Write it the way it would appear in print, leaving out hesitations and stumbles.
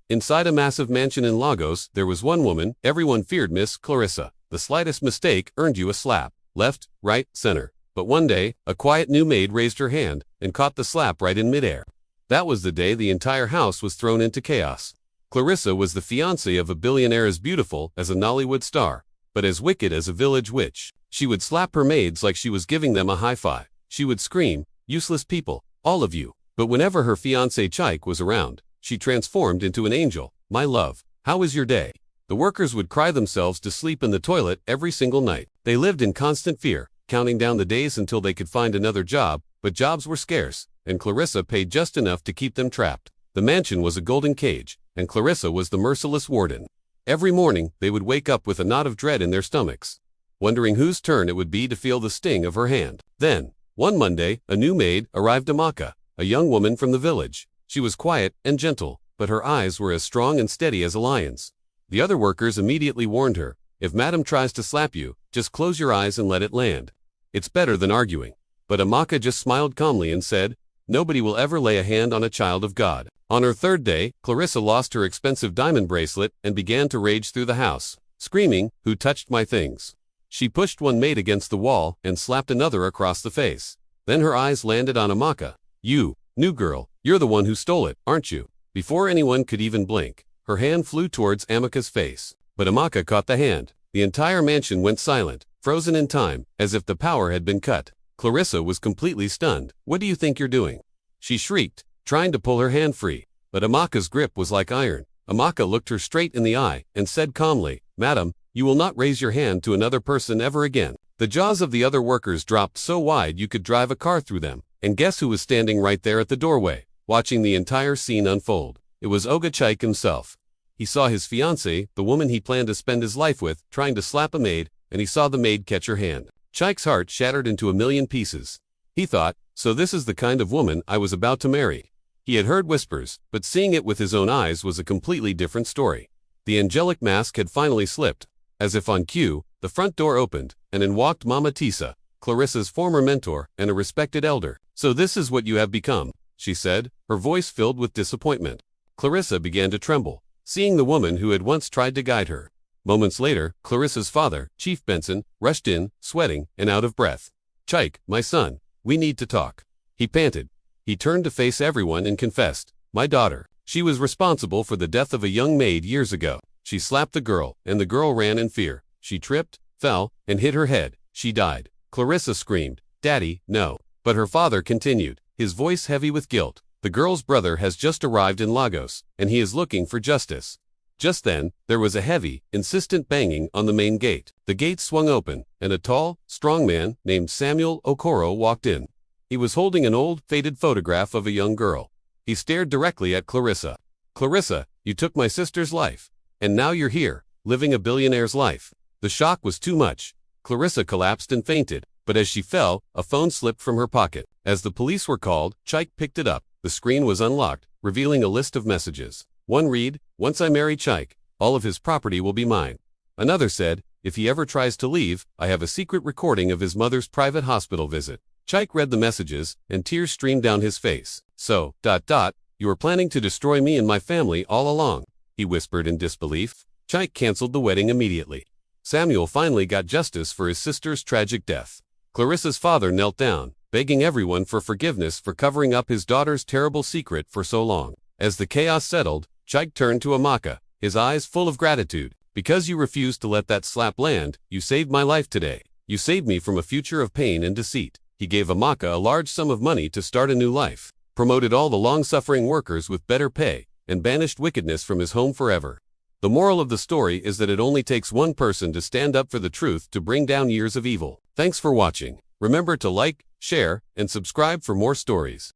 Inside a massive mansion in Lagos, there was one woman everyone feared, Miss Clarissa. The slightest mistake earned you a slap. Left, right, center. But one day, a quiet new maid raised her hand and caught the slap right in midair. That was the day the entire house was thrown into chaos. Clarissa was the fiancée of a billionaire, as beautiful as a Nollywood star, but as wicked as a village witch. She would slap her maids like she was giving them a high five. She would scream, "Useless people, all of you." But whenever her fiancé Chike was around, she transformed into an angel. "My love, how is your day?" The workers would cry themselves to sleep in the toilet every single night. They lived in constant fear, counting down the days until they could find another job, but jobs were scarce, and Clarissa paid just enough to keep them trapped. The mansion was a golden cage, and Clarissa was the merciless warden. Every morning, they would wake up with a knot of dread in their stomachs, wondering whose turn it would be to feel the sting of her hand. Then, one Monday, a new maid arrived, Amaka, a young woman from the village. She was quiet and gentle, but her eyes were as strong and steady as a lion's. The other workers immediately warned her, "If Madam tries to slap you, just close your eyes and let it land. It's better than arguing." But Amaka just smiled calmly and said, "Nobody will ever lay a hand on a child of God." On her third day, Clarissa lost her expensive diamond bracelet and began to rage through the house, screaming, "Who touched my things?" She pushed one maid against the wall and slapped another across the face. Then her eyes landed on Amaka. "You, new girl, you're the one who stole it, aren't you?" Before anyone could even blink, her hand flew towards Amaka's face. But Amaka caught the hand. The entire mansion went silent, frozen in time, as if the power had been cut. Clarissa was completely stunned. "What do you think you're doing?" she shrieked, trying to pull her hand free. But Amaka's grip was like iron. Amaka looked her straight in the eye and said calmly, "Madam, you will not raise your hand to another person ever again." The jaws of the other workers dropped so wide you could drive a car through them. And guess who was standing right there at the doorway, watching the entire scene unfold? It was Oga Chike himself. He saw his fiancée, the woman he planned to spend his life with, trying to slap a maid, and he saw the maid catch her hand. Chike's heart shattered into a million pieces. He thought, so this is the kind of woman I was about to marry. He had heard whispers, but seeing it with his own eyes was a completely different story. The angelic mask had finally slipped. As if on cue, the front door opened, and in walked Mama Tisa, Clarissa's former mentor and a respected elder. "So this is what you have become," she said, her voice filled with disappointment. Clarissa began to tremble, seeing the woman who had once tried to guide her. Moments later, Clarissa's father, Chief Benson, rushed in, sweating and out of breath. "Chike, my son, we need to talk," he panted. He turned to face everyone and confessed, "My daughter. She was responsible for the death of a young maid years ago. She slapped the girl, and the girl ran in fear. She tripped, fell, and hit her head. She died." Clarissa screamed, "Daddy, no." But her father continued, his voice heavy with guilt. "The girl's brother has just arrived in Lagos, and he is looking for justice." Just then, there was a heavy, insistent banging on the main gate. The gate swung open, and a tall, strong man named Samuel Okoro walked in. He was holding an old, faded photograph of a young girl. He stared directly at Clarissa. "Clarissa, you took my sister's life. And now you're here, living a billionaire's life." The shock was too much. Clarissa collapsed and fainted, but as she fell, a phone slipped from her pocket. As the police were called, Chike picked it up. The screen was unlocked, revealing a list of messages. One read, "Once I marry Chike, all of his property will be mine." Another said, "If he ever tries to leave, I have a secret recording of his mother's private hospital visit." Chike read the messages, and tears streamed down his face. "So, you were planning to destroy me and my family all along," he whispered in disbelief. Chike canceled the wedding immediately. Samuel finally got justice for his sister's tragic death. Clarissa's father knelt down, begging everyone for forgiveness for covering up his daughter's terrible secret for so long. As the chaos settled, Chike turned to Amaka, his eyes full of gratitude. "Because you refused to let that slap land, you saved my life today. You saved me from a future of pain and deceit." He gave Amaka a large sum of money to start a new life, promoted all the long-suffering workers with better pay, and banished wickedness from his home forever. The moral of the story is that it only takes one person to stand up for the truth to bring down years of evil. Thanks for watching. Remember to like, share, and subscribe for more stories.